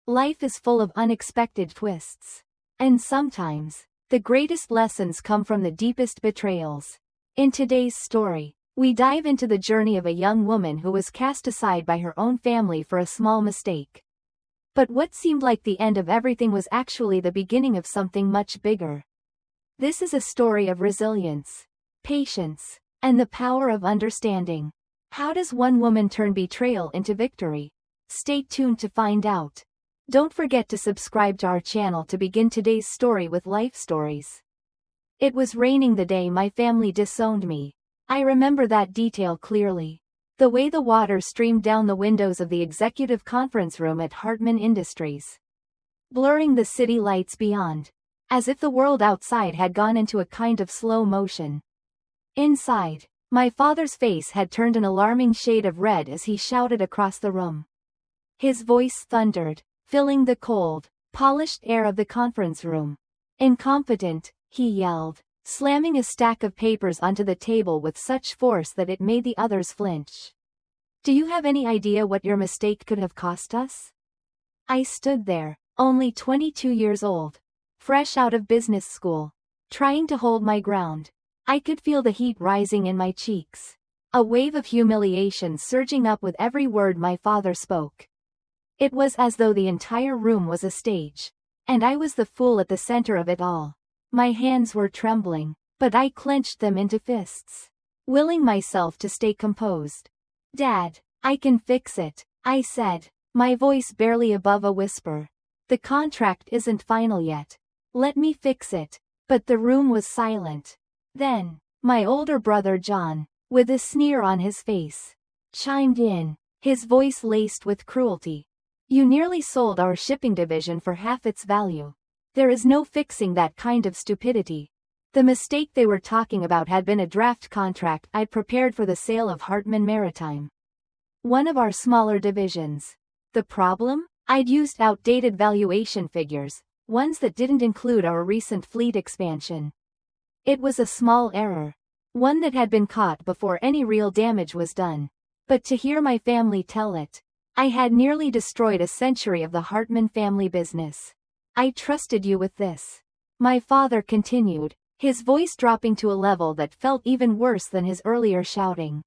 Life is full of unexpected twists. And sometimes, the greatest lessons come from the deepest betrayals. In today's story, we dive into the journey of a young woman who was cast aside by her own family for a small mistake. But what seemed like the end of everything was actually the beginning of something much bigger. This is a story of resilience, patience, and the power of understanding. How does one woman turn betrayal into victory? Stay tuned to find out. Don't forget to subscribe to our channel to begin today's story with life stories. It was raining the day my family disowned me. I remember that detail clearly. The way the water streamed down the windows of the executive conference room at Hartman Industries, blurring the city lights beyond, as if the world outside had gone into a kind of slow motion. Inside, my father's face had turned an alarming shade of red as he shouted across the room. His voice thundered, filling the cold, polished air of the conference room. "Incompetent," he yelled, slamming a stack of papers onto the table with such force that it made the others flinch. "Do you have any idea what your mistake could have cost us?" I stood there, only 22 years old, fresh out of business school, trying to hold my ground. I could feel the heat rising in my cheeks, a wave of humiliation surging up with every word my father spoke. It was as though the entire room was a stage, and I was the fool at the center of it all. My hands were trembling, but I clenched them into fists, willing myself to stay composed. "Dad, I can fix it," I said, my voice barely above a whisper. "The contract isn't final yet. Let me fix it." But the room was silent. Then, my older brother John, with a sneer on his face, chimed in, his voice laced with cruelty. "You nearly sold our shipping division for half its value. There is no fixing that kind of stupidity." The mistake they were talking about had been a draft contract I'd prepared for the sale of Hartman Maritime, one of our smaller divisions. The problem? I'd used outdated valuation figures, ones that didn't include our recent fleet expansion. It was a small error, one that had been caught before any real damage was done. But to hear my family tell it, I had nearly destroyed a century of the Hartman family business. "I trusted you with this," my father continued, his voice dropping to a level that felt even worse than his earlier shouting.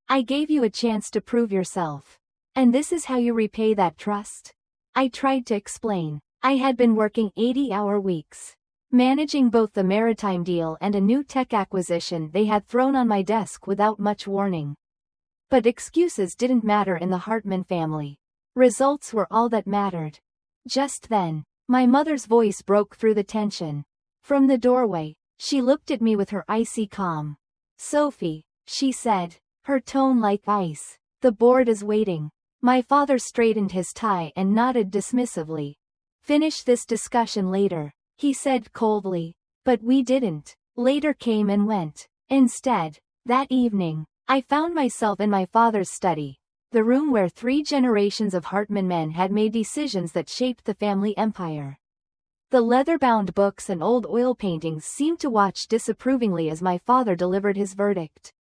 "I gave you a chance to prove yourself. And this is how you repay that trust?" I tried to explain. I had been working 80-hour weeks, managing both the maritime deal and a new tech acquisition they had thrown on my desk without much warning. But excuses didn't matter in the Hartman family. Results were all that mattered. Just then, my mother's voice broke through the tension. From the doorway, she looked at me with her icy calm. "Sophie," she said, her tone like ice, "the board is waiting." My father straightened his tie and nodded dismissively. "Finish this discussion later," he said coldly. But we didn't. Later came and went. Instead, that evening, I found myself in my father's study, the room where 3 generations of Hartman men had made decisions that shaped the family empire. The leather-bound books and old oil paintings seemed to watch disapprovingly as my father delivered his verdict.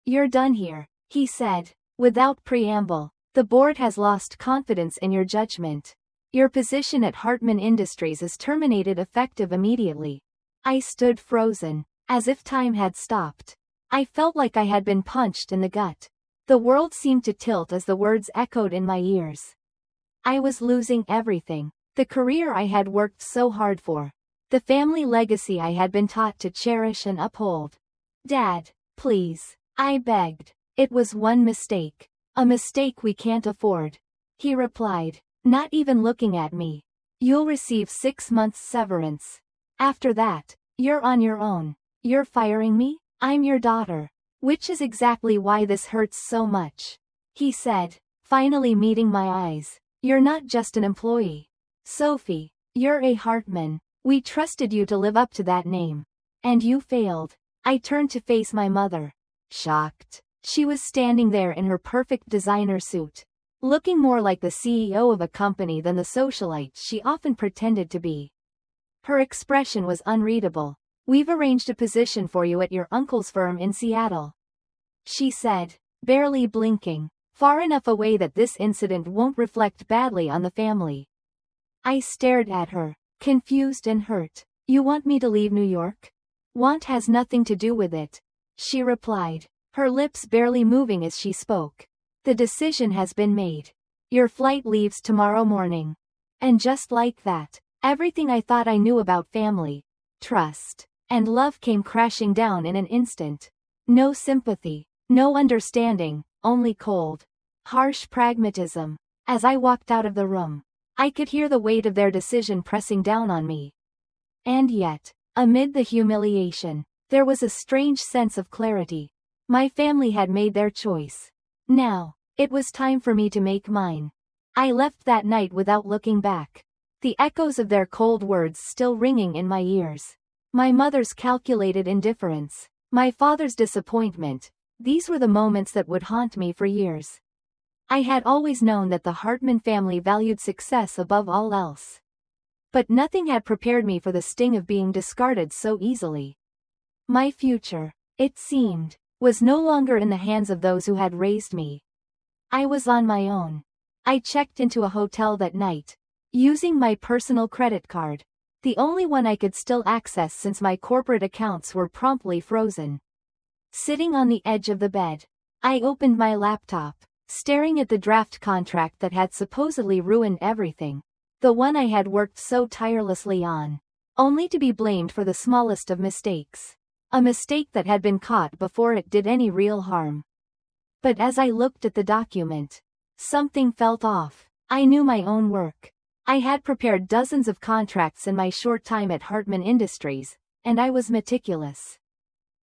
"You're done here," he said, without preamble. "The board has lost confidence in your judgment. Your position at Hartman Industries is terminated effective immediately." I stood frozen, as if time had stopped. I felt like I had been punched in the gut. The world seemed to tilt as the words echoed in my ears. I was losing everything. The career I had worked so hard for. The family legacy I had been taught to cherish and uphold. "Dad, please," I begged. "It was one mistake. A mistake we can't afford," he replied, not even looking at me. "You'll receive 6 months severance. After that, you're on your own." "You're firing me? I'm your daughter." "Which is exactly why this hurts so much," he said, finally meeting my eyes. "You're not just an employee. Sophie, you're a Hartman. We trusted you to live up to that name. And you failed." I turned to face my mother, shocked. She was standing there in her perfect designer suit, looking more like the CEO of a company than the socialite she often pretended to be. Her expression was unreadable. "We've arranged a position for you at your uncle's firm in Seattle," she said, barely blinking, far enough away that this incident won't reflect badly on the family. I stared at her, confused and hurt. You want me to leave New York? Want has nothing to do with it, she replied, her lips barely moving as she spoke. The decision has been made. Your flight leaves tomorrow morning. And just like that, everything I thought I knew about family, trust, and love came crashing down in an instant. No sympathy, no understanding, only cold, harsh pragmatism. As I walked out of the room, I could hear the weight of their decision pressing down on me. And yet, amid the humiliation, there was a strange sense of clarity. My family had made their choice. Now, it was time for me to make mine. I left that night without looking back, the echoes of their cold words still ringing in my ears. My mother's calculated indifference, my father's disappointment, these were the moments that would haunt me for years. I had always known that the Hartman family valued success above all else. But nothing had prepared me for the sting of being discarded so easily. My future, it seemed, was no longer in the hands of those who had raised me. I was on my own. I checked into a hotel that night, using my personal credit card, the only one I could still access since my corporate accounts were promptly frozen. Sitting on the edge of the bed, I opened my laptop, staring at the draft contract that had supposedly ruined everything, the one I had worked so tirelessly on, only to be blamed for the smallest of mistakes, a mistake that had been caught before it did any real harm. But as I looked at the document, something felt off. I knew my own work. I had prepared dozens of contracts in my short time at Hartman Industries, and I was meticulous.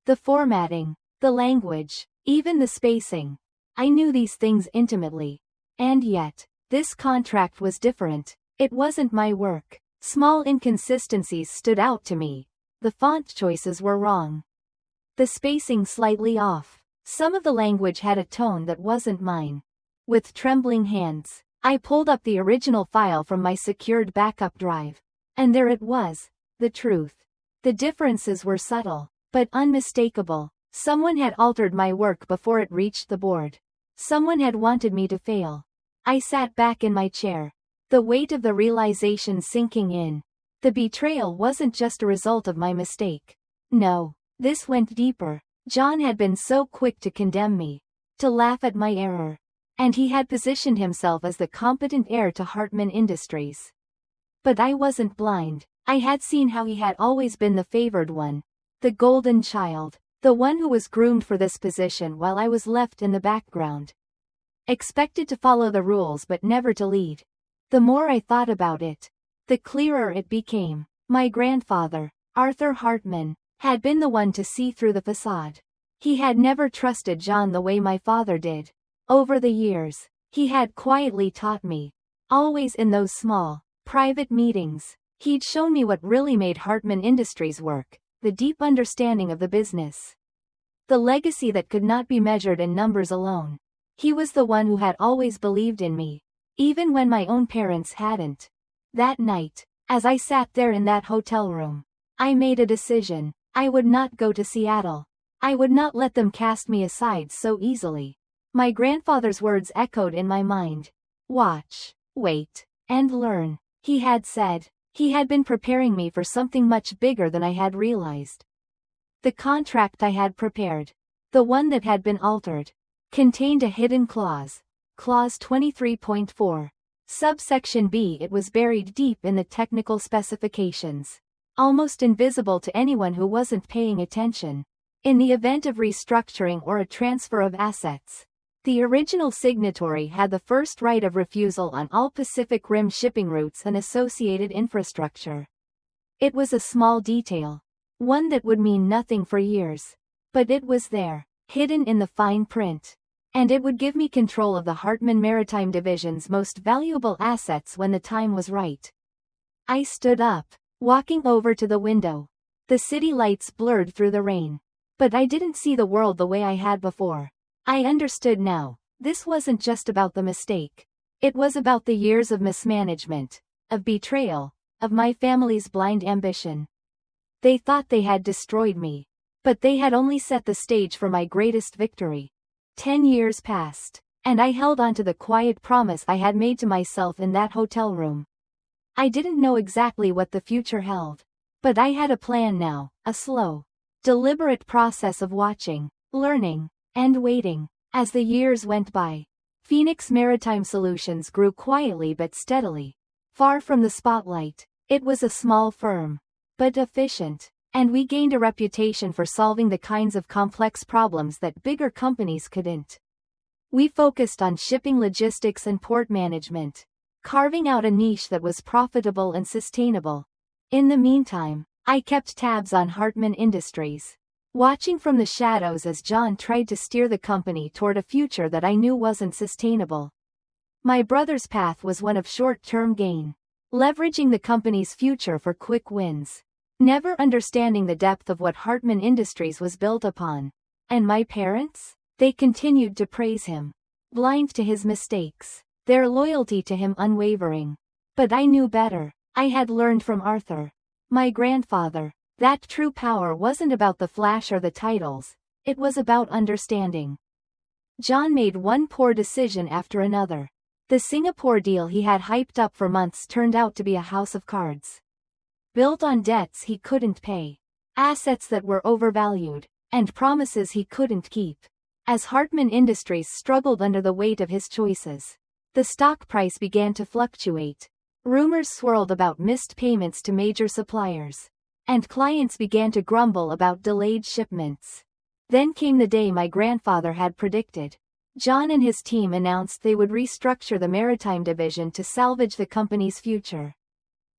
The formatting, the language, even the spacing. I knew these things intimately. And yet, this contract was different. It wasn't my work. Small inconsistencies stood out to me. The font choices were wrong. The spacing slightly off. Some of the language had a tone that wasn't mine. With trembling hands, I pulled up the original file from my secured backup drive. And there it was, the truth. The differences were subtle, but unmistakable. Someone had altered my work before it reached the board. Someone had wanted me to fail. I sat back in my chair, the weight of the realization sinking in. The betrayal wasn't just a result of my mistake. No, this went deeper. John had been so quick to condemn me, to laugh at my error. And he had positioned himself as the competent heir to Hartman Industries. But I wasn't blind. I had seen how he had always been the favored one, the golden child, the one who was groomed for this position while I was left in the background. Expected to follow the rules but never to lead. The more I thought about it, the clearer it became. My grandfather, Arthur Hartman, had been the one to see through the facade. He had never trusted John the way my father did. Over the years, he had quietly taught me, always in those small, private meetings, he'd shown me what really made Hartman Industries work, the deep understanding of the business. The legacy that could not be measured in numbers alone. He was the one who had always believed in me, even when my own parents hadn't. That night, as I sat there in that hotel room, I made a decision. I would not go to Seattle. I would not let them cast me aside so easily. My grandfather's words echoed in my mind. Watch, wait, and learn, he had said. He had been preparing me for something much bigger than I had realized. The contract I had prepared, the one that had been altered, contained a hidden clause. Clause 23.4. Subsection B. It was buried deep in the technical specifications, almost invisible to anyone who wasn't paying attention. In the event of restructuring or a transfer of assets, the original signatory had the first right of refusal on all Pacific Rim shipping routes and associated infrastructure. It was a small detail, one that would mean nothing for years, but it was there, hidden in the fine print, and it would give me control of the Hartman Maritime Division's most valuable assets when the time was right. I stood up, walking over to the window. The city lights blurred through the rain, but I didn't see the world the way I had before. I understood now. This wasn't just about the mistake. It was about the years of mismanagement, of betrayal, of my family's blind ambition. They thought they had destroyed me, but they had only set the stage for my greatest victory. 10 years passed, and I held on to the quiet promise I had made to myself in that hotel room. I didn't know exactly what the future held. But I had a plan now, a slow, deliberate process of watching, learning, and waiting. As the years went by, Phoenix Maritime Solutions grew quietly but steadily. Far from the spotlight, it was a small firm, but efficient, and we gained a reputation for solving the kinds of complex problems that bigger companies couldn't. We focused on shipping logistics and port management, carving out a niche that was profitable and sustainable. In the meantime, I kept tabs on Hartman Industries, watching from the shadows as John tried to steer the company toward a future that I knew wasn't sustainable. My brother's path was one of short-term gain, leveraging the company's future for quick wins, never understanding the depth of what Hartman Industries was built upon. And my parents? They continued to praise him, blind to his mistakes, their loyalty to him unwavering. But I knew better. I had learned from Arthur, my grandfather, that true power wasn't about the flash or the titles, it was about understanding. John made one poor decision after another. The Singapore deal he had hyped up for months turned out to be a house of cards, built on debts he couldn't pay, assets that were overvalued, and promises he couldn't keep. As Hartman Industries struggled under the weight of his choices, the stock price began to fluctuate. Rumors swirled about missed payments to major suppliers, and clients began to grumble about delayed shipments. Then came the day my grandfather had predicted. John and his team announced they would restructure the maritime division to salvage the company's future.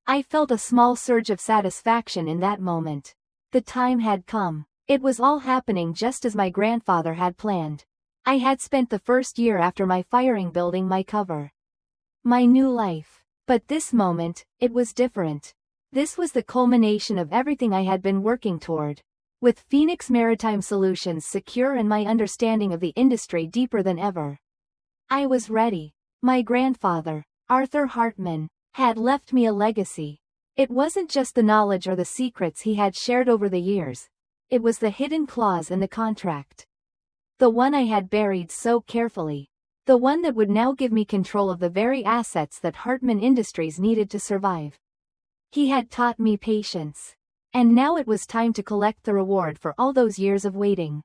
I felt a small surge of satisfaction in that moment. The time had come. It was all happening just as my grandfather had planned. I had spent the first year after my firing building my cover, my new life. But this moment, it was different. This was the culmination of everything I had been working toward. With Phoenix Maritime Solutions secure and my understanding of the industry deeper than ever, I was ready. My grandfather, Arthur Hartman, had left me a legacy. It wasn't just the knowledge or the secrets he had shared over the years. It was the hidden clause in the contract. The one I had buried so carefully. The one that would now give me control of the very assets that Hartman Industries needed to survive. He had taught me patience. And now it was time to collect the reward for all those years of waiting.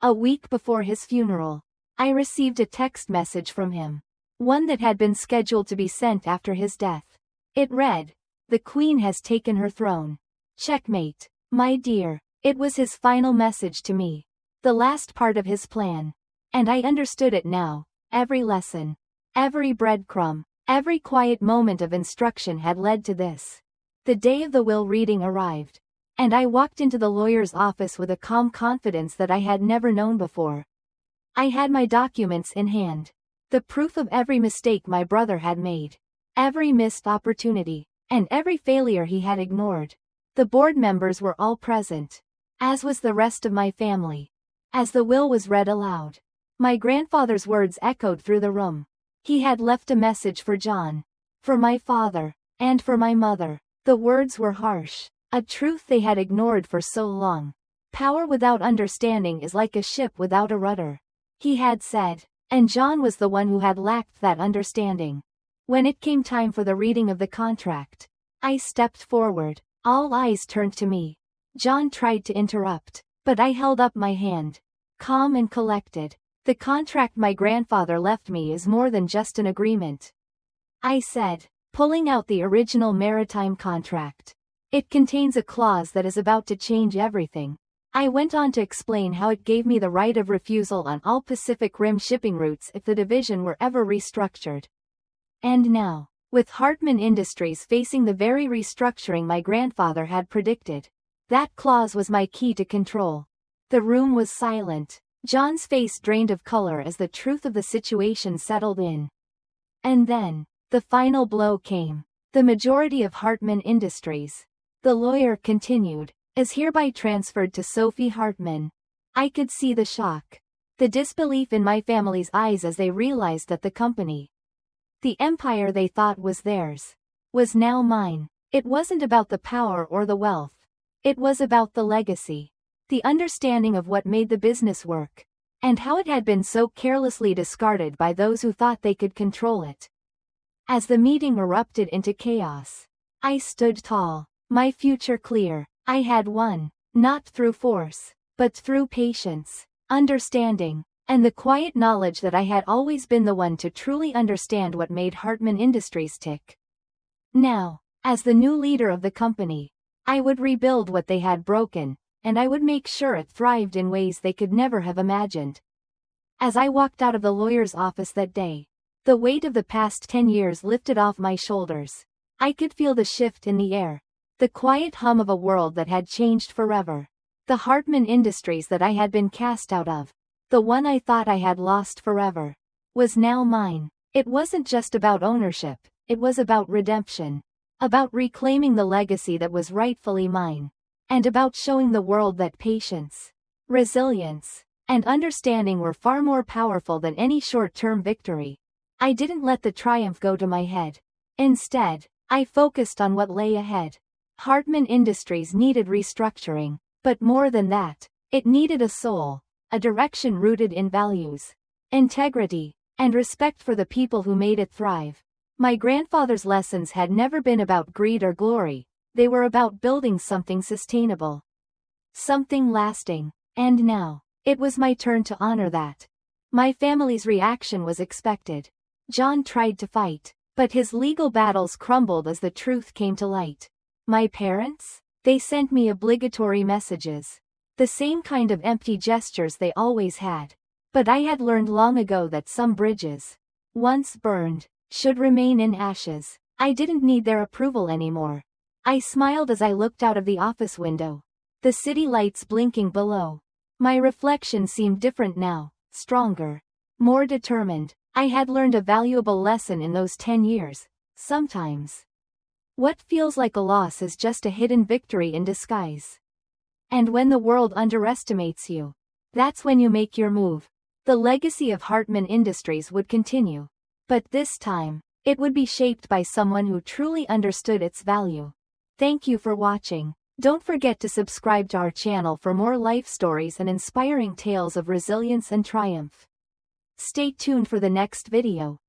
A week before his funeral, I received a text message from him. One that had been scheduled to be sent after his death. It read, "The Queen has taken her throne. Checkmate, my dear." It was his final message to me. The last part of his plan. And I understood it now. Every lesson, every breadcrumb, every quiet moment of instruction had led to this. The day of the will reading arrived, and I walked into the lawyer's office with a calm confidence that I had never known before. I had my documents in hand, the proof of every mistake my brother had made, every missed opportunity, and every failure he had ignored. The board members were all present, as was the rest of my family. As the will was read aloud, my grandfather's words echoed through the room. He had left a message for John, for my father, and for my mother. The words were harsh, a truth they had ignored for so long. Power without understanding is like a ship without a rudder, he had said, and John was the one who had lacked that understanding. When it came time for the reading of the contract, I stepped forward. All eyes turned to me. John tried to interrupt, but I held up my hand, calm and collected. The contract my grandfather left me is more than just an agreement, I said, pulling out the original maritime contract. It contains a clause that is about to change everything. I went on to explain how it gave me the right of refusal on all Pacific Rim shipping routes if the division were ever restructured. And now, with Hartman Industries facing the very restructuring my grandfather had predicted, that clause was my key to control. The room was silent. John's face drained of color as the truth of the situation settled in. And then, the final blow came. The majority of Hartman Industries, the lawyer continued, is hereby transferred to Sophie Hartman. I could see the shock, the disbelief in my family's eyes as they realized that the company, the empire they thought was theirs, was now mine. It wasn't about the power or the wealth. It was about the legacy, the understanding of what made the business work, and how it had been so carelessly discarded by those who thought they could control it. As the meeting erupted into chaos, I stood tall, my future clear. I had won, not through force, but through patience, understanding, and the quiet knowledge that I had always been the one to truly understand what made Hartman Industries tick. Now, as the new leader of the company, I would rebuild what they had broken, and I would make sure it thrived in ways they could never have imagined. As I walked out of the lawyer's office that day, the weight of the past 10 years lifted off my shoulders. I could feel the shift in the air, the quiet hum of a world that had changed forever. The Hartman Industries that I had been cast out of, the one I thought I had lost forever, was now mine. It wasn't just about ownership, it was about redemption. About reclaiming the legacy that was rightfully mine. And about showing the world that patience, resilience, and understanding were far more powerful than any short-term victory. I didn't let the triumph go to my head. Instead, I focused on what lay ahead. Hartman Industries needed restructuring, but more than that, it needed a soul, a direction rooted in values, integrity, and respect for the people who made it thrive. My grandfather's lessons had never been about greed or glory, they were about building something sustainable, something lasting, and now, it was my turn to honor that. My family's reaction was expected. John tried to fight, but his legal battles crumbled as the truth came to light. My parents? They sent me obligatory messages. The same kind of empty gestures they always had. But I had learned long ago that some bridges, once burned, should remain in ashes. I didn't need their approval anymore. I smiled as I looked out of the office window, the city lights blinking below. My reflection seemed different now, stronger, more determined. I had learned a valuable lesson in those 10 years. Sometimes, what feels like a loss is just a hidden victory in disguise. And when the world underestimates you, that's when you make your move. The legacy of Hartman Industries would continue. But this time, it would be shaped by someone who truly understood its value. Thank you for watching. Don't forget to subscribe to our channel for more life stories and inspiring tales of resilience and triumph. Stay tuned for the next video.